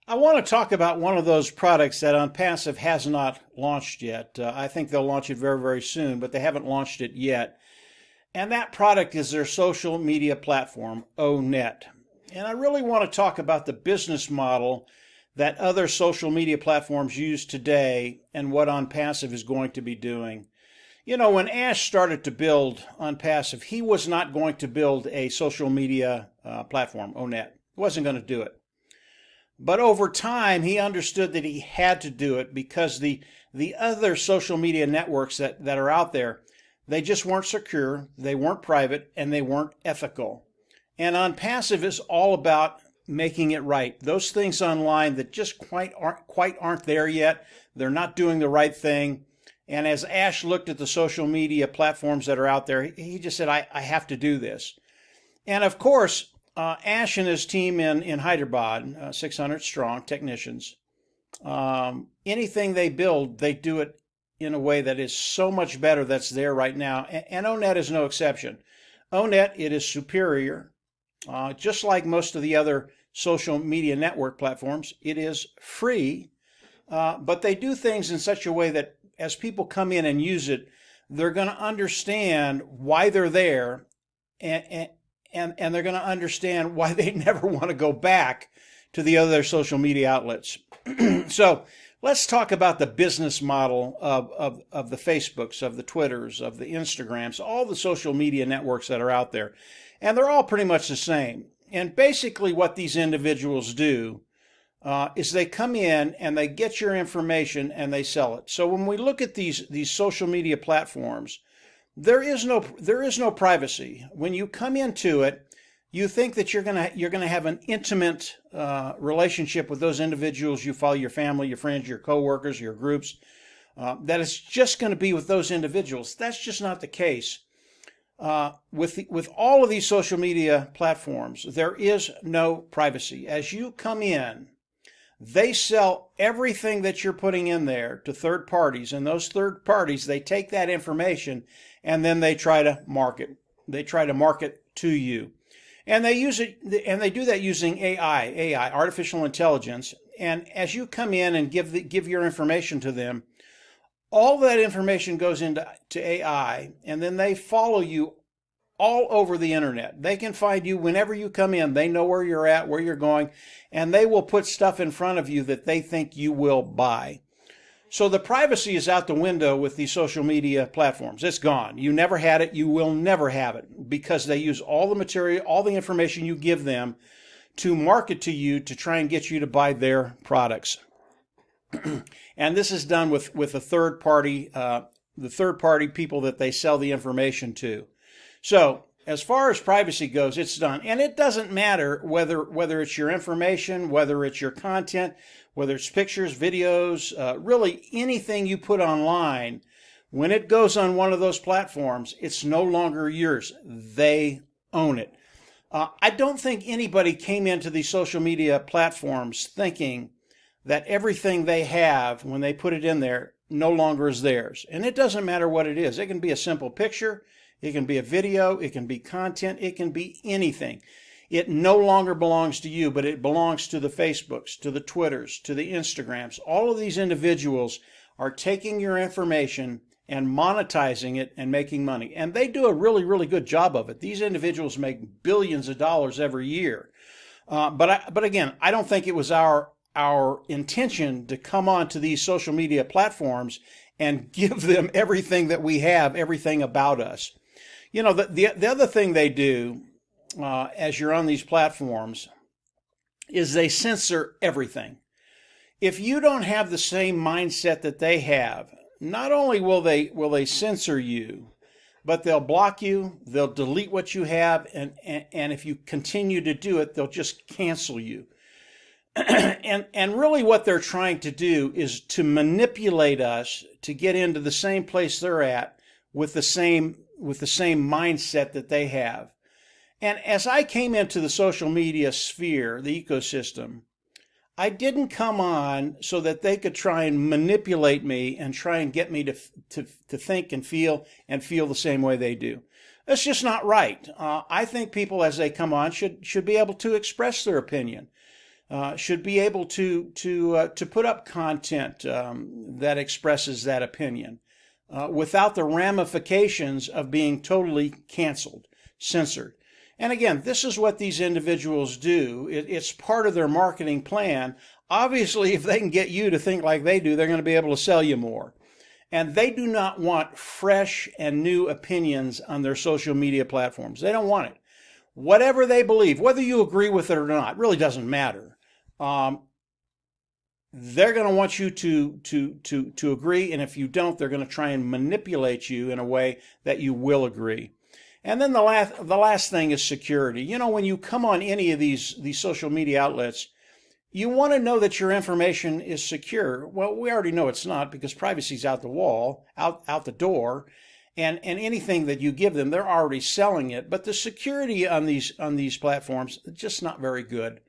I want to talk about one of those products that OnPassive has not launched yet. I think they'll launch it very, very soon, but they haven't launched it yet. And that product is their social media platform, Onet. And I really want to talk about the business model that other social media platforms use today and what OnPassive is going to be doing. You know, when Ash started to build OnPassive, he was not going to build a social media platform, Onet. He wasn't going to do it. But over time, he understood that he had to do it because the other social media networks that are out there, they just weren't secure, they weren't private, and they weren't ethical. And OnPassive is all about making it right. Those things online that just quite aren't there yet, they're not doing the right thing. And as Ash looked at the social media platforms that are out there, he just said, I have to do this. And of course, Ash and his team in Hyderabad, 600 strong technicians, anything they build, they do it in a way that is so much better that's there right now. And Onet is no exception. Onet, it is superior. Just like most of the other social media network platforms, it is free, but they do things in such a way that as people come in and use it, they're going to understand why they're there, and they're going to understand why they never want to go back to the other social media outlets. So let's talk about the business model of the Facebooks, of the Twitters, of the Instagrams, all the social media networks that are out there. And they're all pretty much the same. And basically what these individuals do is they come in and they get your information and they sell it. So when we look at these social media platforms, there is no privacy. When you come into it, you think that you're gonna have an intimate relationship with those individuals you follow, your family, your friends, your coworkers, your groups. That it's just going to be with those individuals. That's just not the case. With all of these social media platforms, there is no privacy. As you come in, they sell everything that you're putting in there to third parties, and those third parties, they take that information and then they try to market. They try to market to you. And they use it, and they do that using AI, artificial intelligence. And as you come in and give your information to them, all that information goes into AI, and then they follow you all over the internet. They can find you whenever you come in. They know where you're at, where you're going, and they will put stuff in front of you that they think you will buy. So the privacy is out the window with these social media platforms. It's gone. You never had it. You will never have it because they use all the material, all the information you give them to market to you to try and get you to buy their products. And this is done with a third party, the third party people that they sell the information to. So as far as privacy goes, it's done. And it doesn't matter whether it's your information, whether it's your content, whether it's pictures, videos, really anything you put online, when it goes on one of those platforms, it's no longer yours. They own it. I don't think anybody came into these social media platforms thinking that everything they have, when they put it in there, no longer is theirs. And it doesn't matter what it is. It can be a simple picture. It can be a video. It can be content. It can be anything. It no longer belongs to you, but it belongs to the Facebooks, to the Twitters, to the Instagrams. All of these individuals are taking your information and monetizing it and making money. And they do a really, really good job of it. These individuals make billions of dollars every year. But again, I don't think it was our intention to come onto these social media platforms and give them everything that we have, everything about us. You know, the other thing they do as you're on these platforms is they censor everything. If you don't have the same mindset that they have, not only will they censor you, but they'll block you, they'll delete what you have, and if you continue to do it, they'll just cancel you. And really what they're trying to do is to manipulate us to get into the same place they're at with the same mindset that they have. And as I came into the social media sphere, the ecosystem, I didn't come on so that they could try and manipulate me and try and get me to think and feel the same way they do. That's just not right. I think people as they come on should be able to express their opinion. should be able to put up content that expresses that opinion without the ramifications of being totally canceled, censored. And again, this is what these individuals do. It's part of their marketing plan. Obviously, if they can get you to think like they do, they're going to be able to sell you more. And they do not want fresh and new opinions on their social media platforms. They don't want it. Whatever they believe, whether you agree with it or not, really doesn't matter. They're going to want you to agree, and if you don't, they're going to try and manipulate you in a way that you will agree. And then the last thing is security. You know, when you come on any of these social media outlets, you want to know that your information is secure. Well, we already know it's not, because privacy's out the wall, out the door, and anything that you give them, they're already selling it. But the security on these platforms is just not very good.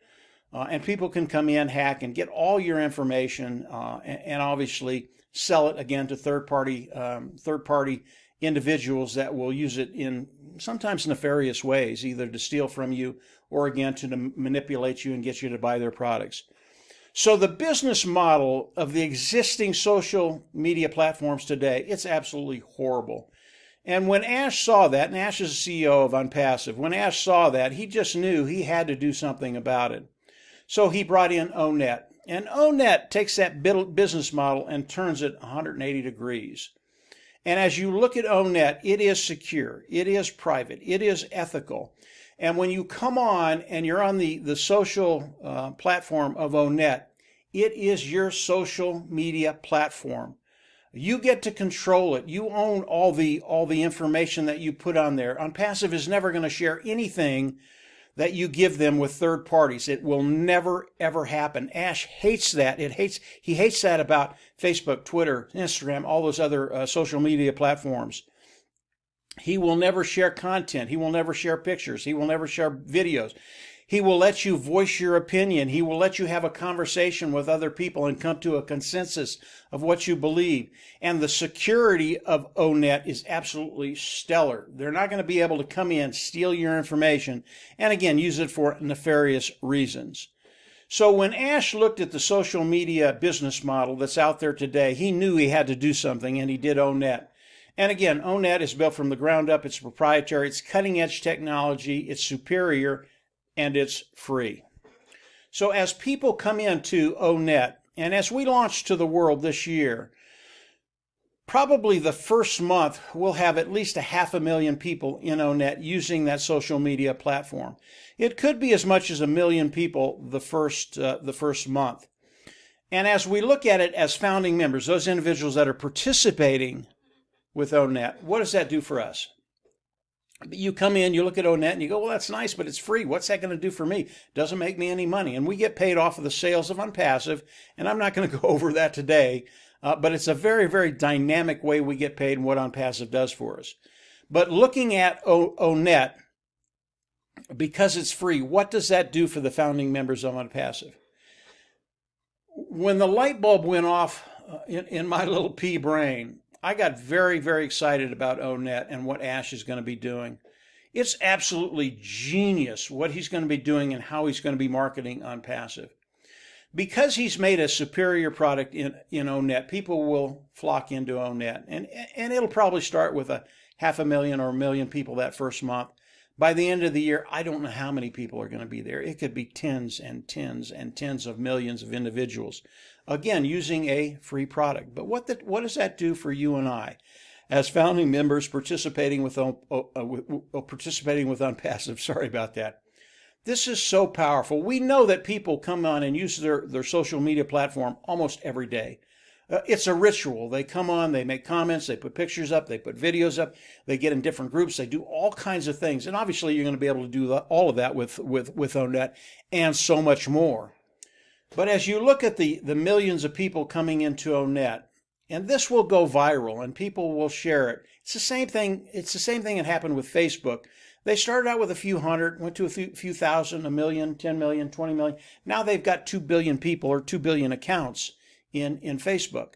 And people can come in, hack, and get all your information, and obviously sell it again to third-party individuals that will use it in sometimes nefarious ways, either to steal from you or again to manipulate you and get you to buy their products. So the business model of the existing social media platforms today, it's absolutely horrible. And when Ash saw that, and Ash is the CEO of Unpassive, when Ash saw that, he just knew he had to do something about it. So he brought in Onet. And Onet takes that business model and turns it 180 degrees. And as you look at Onet, it is secure, it is private, it is ethical. And when you come on and you're on the social platform of Onet, it is your social media platform. You get to control it. You own all the information that you put on there. Unpassive is never going to share anything that you give them with third parties. It will never, ever happen. Ash hates that. He hates that about Facebook, Twitter, Instagram, all those other social media platforms. He will never share content. He will never share pictures. He will never share videos. He will let you voice your opinion. He will let you have a conversation with other people and come to a consensus of what you believe. And the security of Onet is absolutely stellar. They're not going to be able to come in, steal your information, and again, use it for nefarious reasons. So when Ash looked at the social media business model that's out there today, he knew he had to do something, and he did Onet. And again, Onet is built from the ground up. It's proprietary. It's cutting-edge technology. It's superior. And it's free. So as people come into Onet, and as we launch to the world this year, probably the first month we'll have at least 500,000 people in Onet using that social media platform. It could be as much as 1 million people the first month. And as we look at it as founding members, those individuals that are participating with Onet, what does that do for us? You come in, you look at Onet, and you go, well, that's nice, but it's free. What's that going to do for me? Doesn't make me any money. And we get paid off of the sales of Unpassive, and I'm not going to go over that today, but it's a very, very dynamic way we get paid and what Unpassive does for us. But looking at Onet, because it's free, what does that do for the founding members of Unpassive? When the light bulb went off in my little pea brain, I got very, very excited about Onet and what Ash is going to be doing. It's absolutely genius what he's going to be doing and how he's going to be marketing Unpassive. Because he's made a superior product in Onet, people will flock into Onet. And it'll probably start with 500,000 or 1 million people that first month. By the end of the year, I don't know how many people are going to be there. It could be tens and tens and tens of millions of individuals. Again, using a free product. But what does that do for you and I as founding members participating with Unpassive? Sorry about that. This is so powerful. We know that people come on and use their social media platform almost every day. It's a ritual. They come on, they make comments, they put pictures up, they put videos up, they get in different groups, they do all kinds of things. And obviously you're going to be able to do all of that with Onet and so much more. But as you look at the millions of people coming into Onet, and this will go viral and people will share it. It's the same thing that happened with Facebook. They started out with a few hundred, went to a few thousand, 1 million, 10 million, 20 million. Now they've got 2 billion people or 2 billion accounts in Facebook.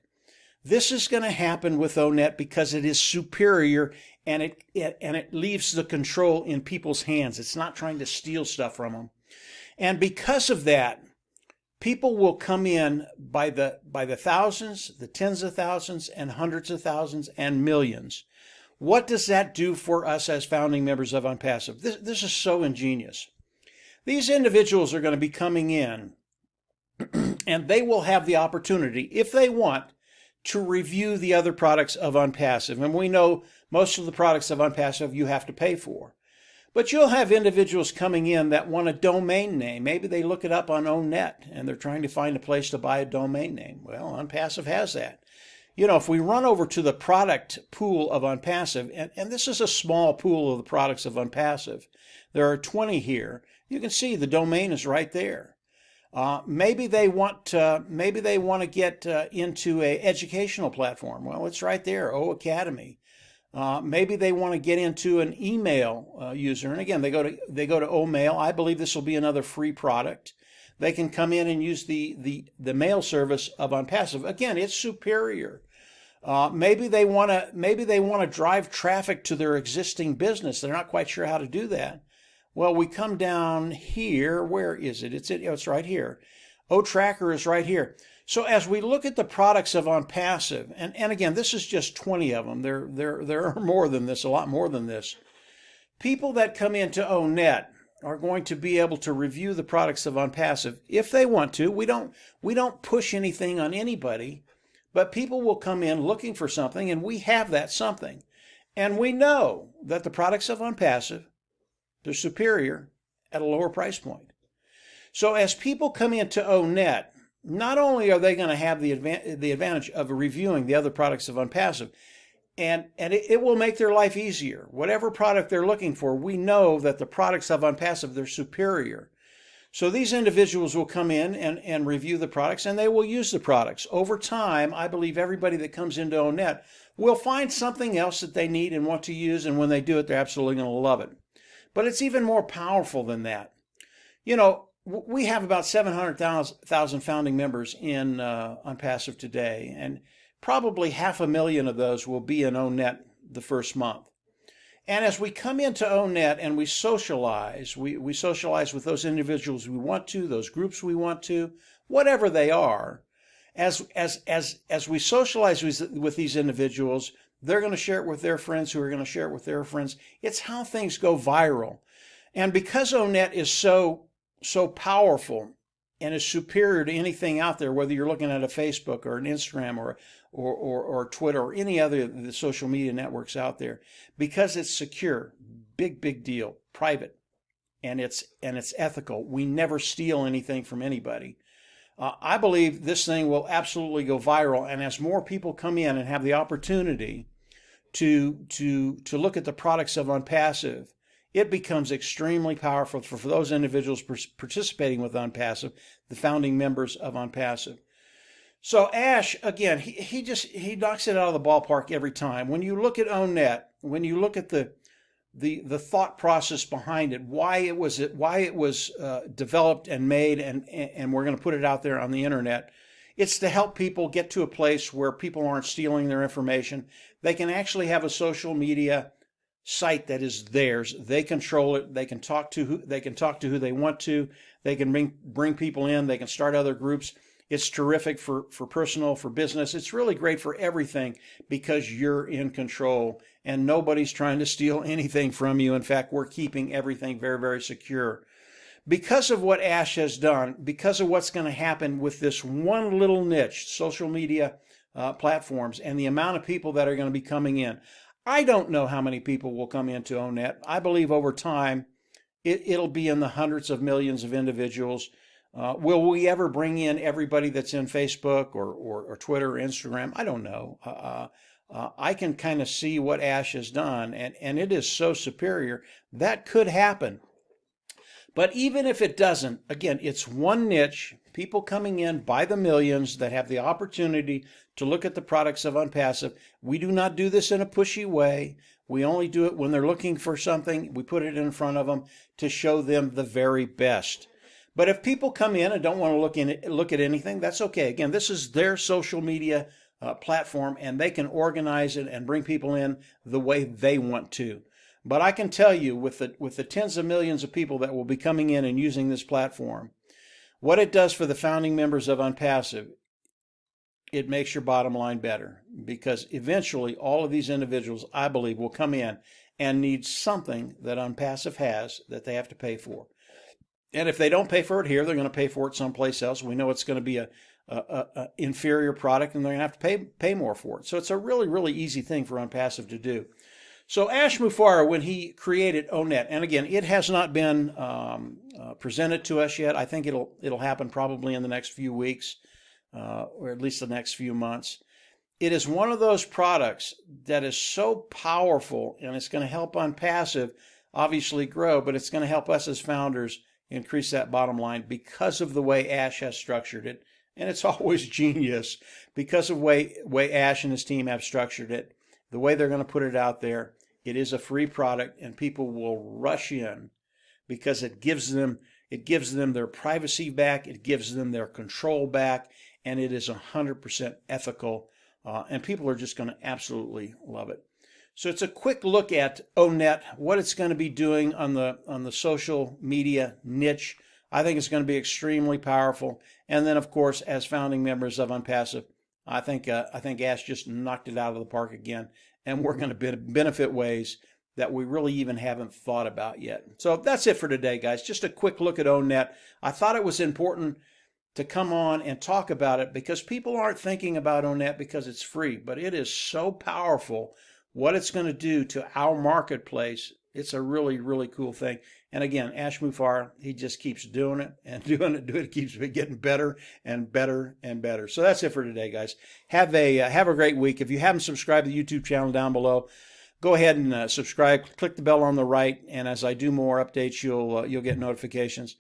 This is going to happen with Onet because it is superior and it leaves the control in people's hands. It's not trying to steal stuff from them. And because of that, People will come in by the thousands, the tens of thousands, and hundreds of thousands, and millions. What does that do for us as founding members of Unpassive? This is so ingenious. These individuals are going to be coming in, and they will have the opportunity, if they want, to review the other products of Unpassive. And we know most of the products of Unpassive you have to pay for. But you'll have individuals coming in that want a domain name. Maybe they look it up on OwnNet and they're trying to find a place to buy a domain name. Well, Unpassive has that. You know, if we run over to the product pool of Unpassive, and this is a small pool of the products of Unpassive, there are 20 here. You can see the domain is right there. Maybe they want to get into an educational platform. Well, it's right there, O Academy. Maybe they want to get into an email user, and again, they go to OMail. I believe this will be another free product. They can come in and use the mail service of Unpassive. Again, it's superior. Maybe they want to drive traffic to their existing business. They're not quite sure how to do that. Well, we come down here. Where is it? It's right here. OTracker is right here. So as we look at the products of Unpassive, and again, this is just 20 of them. There are more than this, a lot more than this. People that come into OwnNet are going to be able to review the products of Unpassive if they want to. We don't push anything on anybody, but people will come in looking for something, and we have that something. And we know that the products of Unpassive, they're superior at a lower price point. So as people come into OwnNet, not only are they going to have the advantage of reviewing the other products of Unpassive, and it will make their life easier. Whatever product they're looking for, we know that the products of Unpassive, they're superior. So these individuals will come in and review the products, and they will use the products. Over time, I believe everybody that comes into OwnNet will find something else that they need and want to use, and when they do it, they're absolutely going to love it. But it's even more powerful than that. You know, we have about 700,000 founding members in Unpassive today, and probably 500,000 of those will be in OwnNet the first month. And as we come into OwnNet and we socialize, we socialize with those individuals we want to, those groups we want to, whatever they are. As we socialize with these individuals, they're going to share it with their friends who are going to share it with their friends. It's how things go viral. And because OwnNet is so powerful and is superior to anything out there, whether you're looking at a Facebook or an Instagram or Twitter or any other of the social media networks out there, because it's secure, big deal, private, and it's ethical. We never steal anything from anybody. I believe this thing will absolutely go viral, and as more people come in and have the opportunity to look at the products of Unpassive, it becomes extremely powerful for those individuals participating with Unpassive, the founding members of Unpassive. So Ash, again, he knocks it out of the ballpark every time. When you look at OwnNet, when you look at the thought process behind it, why it was developed and made, and we're going to put it out there on the internet, it's to help people get to a place where people aren't stealing their information. They can actually have a social media site that is theirs. They control it. They can talk to who they want to. They can bring people in. They can start other groups. It's terrific for personal, for business. It's really great for everything because you're in control and nobody's trying to steal anything from you. In fact, we're keeping everything very, very secure. Because of what Ash has done, because of what's going to happen with this one little niche, social media platforms, and the amount of people that are going to be coming in, I don't know how many people will come into OwnNet. I believe over time, it'll be in the hundreds of millions of individuals. Will we ever bring in everybody that's in Facebook or Twitter or Instagram? I don't know. I can kind of see what Ash has done, and it is so superior. That could happen. But even if it doesn't, again, it's one niche, people coming in by the millions that have the opportunity to look at the products of Unpassive. We do not do this in a pushy way. We only do it when they're looking for something. We put it in front of them to show them the very best. But if people come in and don't want to look at anything, that's okay. Again, this is their social media platform, and they can organize it and bring people in the way they want to. But I can tell you, with the tens of millions of people that will be coming in and using this platform, What it does for the founding members of Unpassive, it makes your bottom line better, because eventually all of these individuals, I believe, will come in and need something that Unpassive has that they have to pay for. And if they don't pay for it here, they're going to pay for it someplace else. We know it's going to be a inferior product, and they're going to have to pay more for it. So it's a really, really easy thing for Unpassive to do. So Ash Mufareh, when he created Onet, and again, it has not been presented to us yet. I think it'll happen probably in the next few weeks, or at least the next few months. It is one of those products that is so powerful, and it's going to help Unpassive obviously grow, but it's going to help us as founders increase that bottom line because of the way Ash has structured it. And it's always genius because of the way Ash and his team have structured it, the way they're going to put it out there. It is a free product, and people will rush in because it gives them their privacy back, it gives them their control back, and it is 100% ethical, and people are just going to absolutely love it. So it's a quick look at Onet, what it's going to be doing on the social media niche. I think it's going to be extremely powerful. And then, of course, as founding members of Unpassive, I think Ash just knocked it out of the park again, and we're going to benefit ways that we really even haven't thought about yet. So that's it for today, guys. Just a quick look at Onet. I thought it was important to come on and talk about it because people aren't thinking about Onet because it's free, but it is so powerful. What it's going to do to our marketplace, it's a really, really cool thing. And again, Ash Mufareh, he just keeps doing it and doing it, keeps getting better and better and better. So that's it for today, guys. Have a great week. If you haven't subscribed to the YouTube channel down below, go ahead and subscribe. Click the bell on the right, and as I do more updates, you'll get notifications.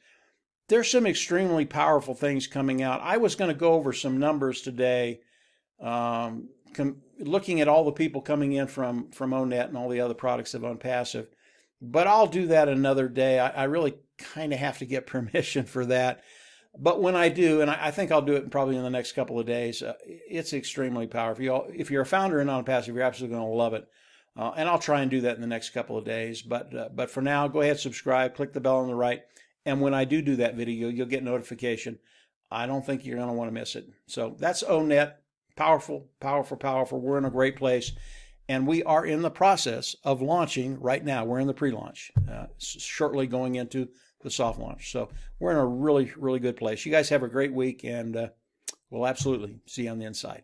There's some extremely powerful things coming out. I was going to go over some numbers today, looking at all the people coming in from Onet and all the other products of Unpassive. But I'll do that another day. I really kind of have to get permission for that. But when I do, and I think I'll do it probably in the next couple of days, it's extremely powerful. If you're a founder in Unpassive, you're absolutely going to love it. And I'll try and do that in the next couple of days. But for now, go ahead, subscribe, click the bell on the right. And when I do that video, you'll get notification. I don't think you're going to want to miss it. So that's Onet. Powerful, powerful, powerful. We're in a great place. And we are in the process of launching right now. We're in the pre-launch, shortly going into the soft launch. So we're in a really, really good place. You guys have a great week, and we'll absolutely see you on the inside.